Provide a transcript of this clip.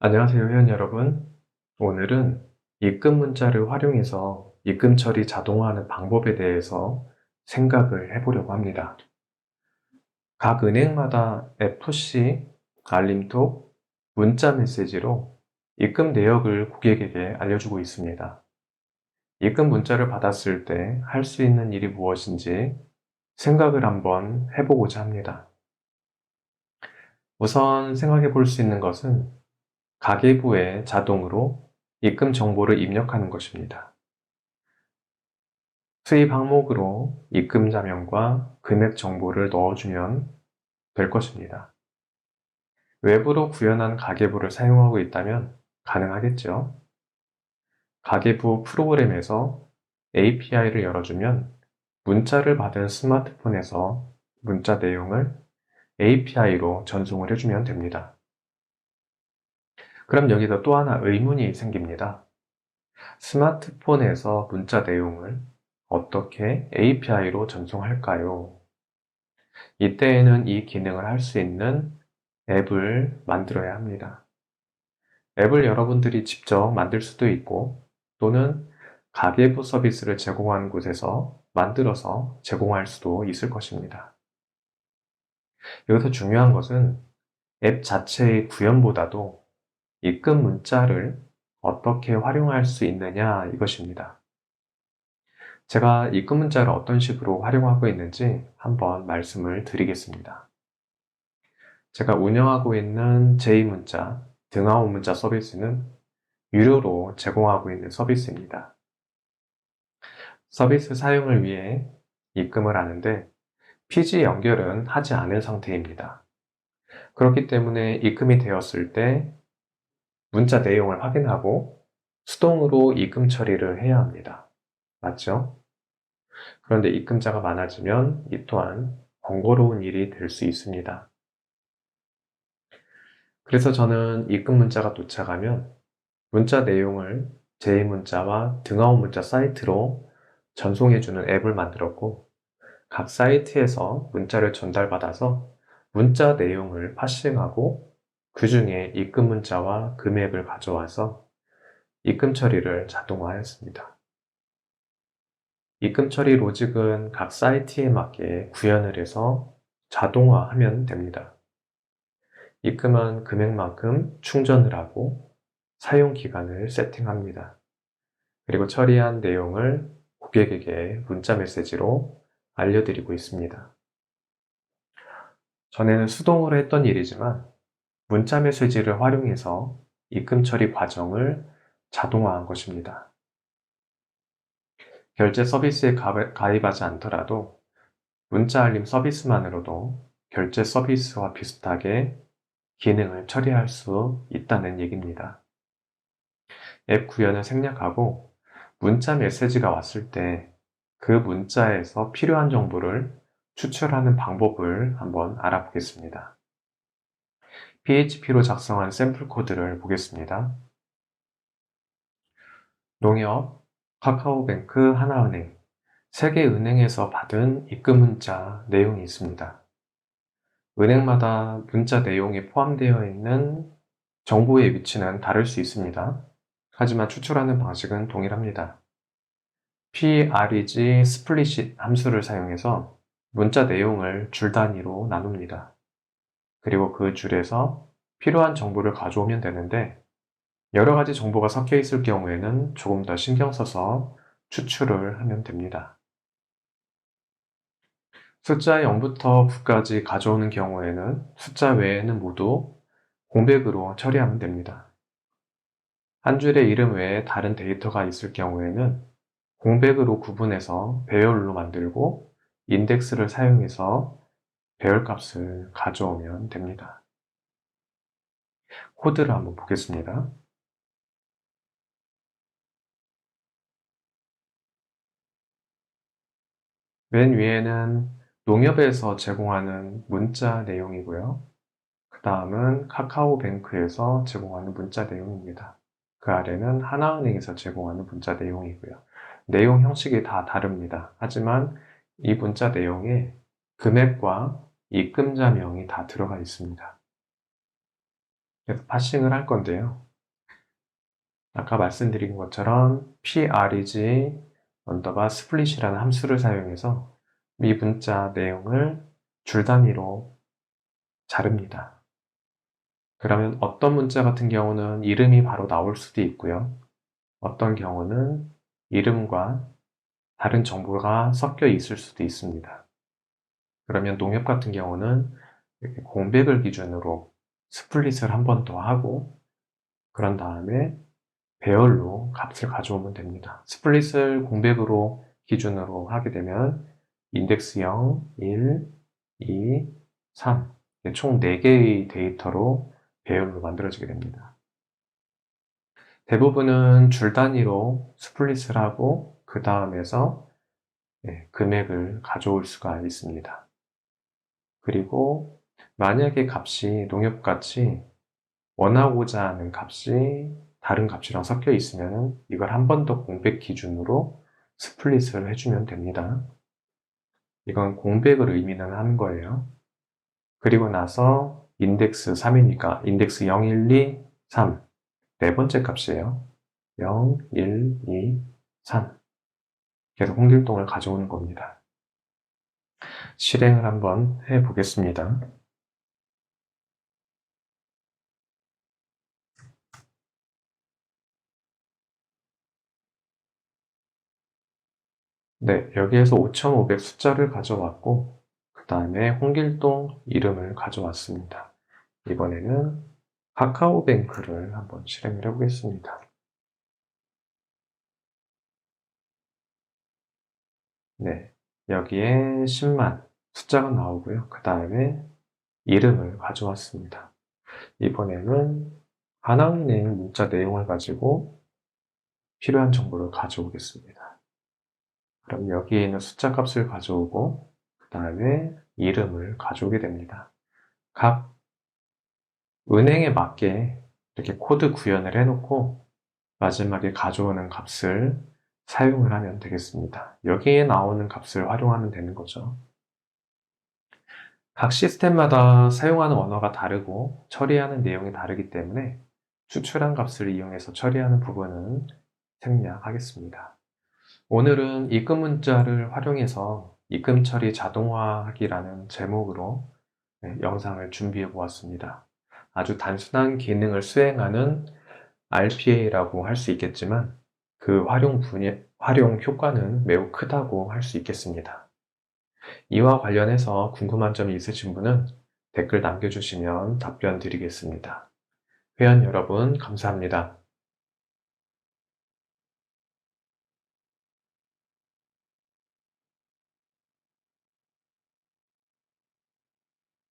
안녕하세요, 회원 여러분. 오늘은 입금 문자를 활용해서 입금 처리 자동화하는 방법에 대해서 생각을 해보려고 합니다. 각 은행마다 FC, 알림톡, 문자 메시지로 입금 내역을 고객에게 알려주고 있습니다. 입금 문자를 받았을 때 할 수 있는 일이 무엇인지 생각을 한번 해보고자 합니다. 우선 생각해 볼 수 있는 것은 가계부에 자동으로 입금 정보를 입력하는 것입니다. 수입 항목으로 입금 자명과 금액 정보를 넣어주면 될 것입니다. 외부로 구현한 가계부를 사용하고 있다면 가능하겠죠. 가계부 프로그램에서 API를 열어주면 문자를 받은 스마트폰에서 문자 내용을 API로 전송을 해주면 됩니다. 그럼 여기서 또 하나 의문이 생깁니다. 스마트폰에서 문자 내용을 어떻게 API로 전송할까요? 이때에는 이 기능을 할 수 있는 앱을 만들어야 합니다. 앱을 여러분들이 직접 만들 수도 있고 또는 가계부 서비스를 제공하는 곳에서 만들어서 제공할 수도 있을 것입니다. 여기서 중요한 것은 앱 자체의 구현보다도 입금 문자를 어떻게 활용할 수 있느냐 이것입니다. 제가 입금 문자를 어떤 식으로 활용하고 있는지 한번 말씀을 드리겠습니다. 제가 운영하고 있는 J문자, 등하원 문자 서비스는 유료로 제공하고 있는 서비스입니다. 서비스 사용을 위해 입금을 하는데 피지 연결은 하지 않은 상태입니다. 그렇기 때문에 입금이 되었을 때 문자 내용을 확인하고 수동으로 입금 처리를 해야 합니다. 맞죠? 그런데 입금자가 많아지면 이 또한 번거로운 일이 될 수 있습니다. 그래서 저는 입금 문자가 도착하면 문자 내용을 J문자와 등하원 문자 사이트로 전송해주는 앱을 만들었고 각 사이트에서 문자를 전달받아서 문자 내용을 파싱하고 그 중에 입금 문자와 금액을 가져와서 입금 처리를 자동화하였습니다. 입금 처리 로직은 각 사이트에 맞게 구현을 해서 자동화하면 됩니다. 입금한 금액만큼 충전을 하고 사용 기간을 세팅합니다. 그리고 처리한 내용을 고객에게 문자 메시지로 알려드리고 있습니다. 전에는 수동으로 했던 일이지만 문자 메시지를 활용해서 입금 처리 과정을 자동화한 것입니다. 결제 서비스에 가입하지 않더라도 문자 알림 서비스만으로도 결제 서비스와 비슷하게 기능을 처리할 수 있다는 얘기입니다. 앱 구현을 생략하고 문자 메시지가 왔을 때 그 문자에서 필요한 정보를 추출하는 방법을 한번 알아보겠습니다. PHP로 작성한 샘플 코드를 보겠습니다. 농협, 카카오뱅크, 하나은행, 3개 은행에서 받은 입금 문자 내용이 있습니다. 은행마다 문자 내용에 포함되어 있는 정보의 위치는 다를 수 있습니다. 하지만 추출하는 방식은 동일합니다. preg split 함수를 사용해서 문자 내용을 줄 단위로 나눕니다. 그리고 그 줄에서 필요한 정보를 가져오면 되는데 여러 가지 정보가 섞여 있을 경우에는 조금 더 신경 써서 추출을 하면 됩니다. 숫자 0부터 9까지 가져오는 경우에는 숫자 외에는 모두 공백으로 처리하면 됩니다. 한 줄의 이름 외에 다른 데이터가 있을 경우에는 공백으로 구분해서 배열로 만들고 인덱스를 사용해서 배열값을 가져오면 됩니다. 코드를 한번 보겠습니다. 맨 위에는 농협에서 제공하는 문자 내용이고요. 그 다음은 카카오뱅크에서 제공하는 문자 내용입니다. 그 아래는 하나은행에서 제공하는 문자 내용이고요. 내용 형식이 다 다릅니다. 하지만 이 문자 내용에 금액과 입금자명이 다 들어가 있습니다. 그래서 파싱을 할 건데요. 아까 말씀드린 것처럼 preg 스플릿이라는 함수를 사용해서 이 문자 내용을 줄 단위로 자릅니다. 그러면 어떤 문자 같은 경우는 이름이 바로 나올 수도 있고요. 어떤 경우는 이름과 다른 정보가 섞여 있을 수도 있습니다. 그러면 농협 같은 경우는 이렇게 공백을 기준으로 스플릿을 한 번 더 하고 그런 다음에 배열로 값을 가져오면 됩니다. 스플릿을 공백으로 기준으로 하게 되면 인덱스 0, 1, 2, 3 총 4개의 데이터로 배열로 만들어지게 됩니다. 대부분은 줄 단위로 스플릿을 하고 그 다음에서 금액을 가져올 수가 있습니다. 그리고 만약에 값이 농협같이 원하고자 하는 값이 다른 값이랑 섞여 있으면 이걸 한 번 더 공백 기준으로 스플릿을 해주면 됩니다. 이건 공백을 의미는 하는 거예요. 그리고 나서 인덱스 3이니까 인덱스 0, 1, 2, 3 네 번째 값이에요. 0, 1, 2, 3 계속 홍길동을 가져오는 겁니다. 실행을 한번 해보겠습니다. 네, 여기에서 5500 숫자를 가져왔고 그 다음에 홍길동 이름을 가져왔습니다. 이번에는 카카오뱅크를 한번 실행을 해보겠습니다. 네, 여기에 10만 숫자가 나오고요. 그 다음에 이름을 가져왔습니다. 이번에는 하나은행 문자 내용을 가지고 필요한 정보를 가져오겠습니다. 그럼 여기에 있는 숫자 값을 가져오고 그 다음에 이름을 가져오게 됩니다. 각 은행에 맞게 이렇게 코드 구현을 해놓고 마지막에 가져오는 값을 사용을 하면 되겠습니다. 여기에 나오는 값을 활용하면 되는 거죠. 각 시스템마다 사용하는 언어가 다르고 처리하는 내용이 다르기 때문에 추출한 값을 이용해서 처리하는 부분은 생략하겠습니다. 오늘은 입금 문자를 활용해서 입금 처리 자동화하기라는 제목으로 영상을 준비해 보았습니다. 아주 단순한 기능을 수행하는 RPA라고 할 수 있겠지만 그 활용 효과는 매우 크다고 할 수 있겠습니다. 이와 관련해서 궁금한 점이 있으신 분은 댓글 남겨주시면 답변 드리겠습니다. 회원 여러분 감사합니다.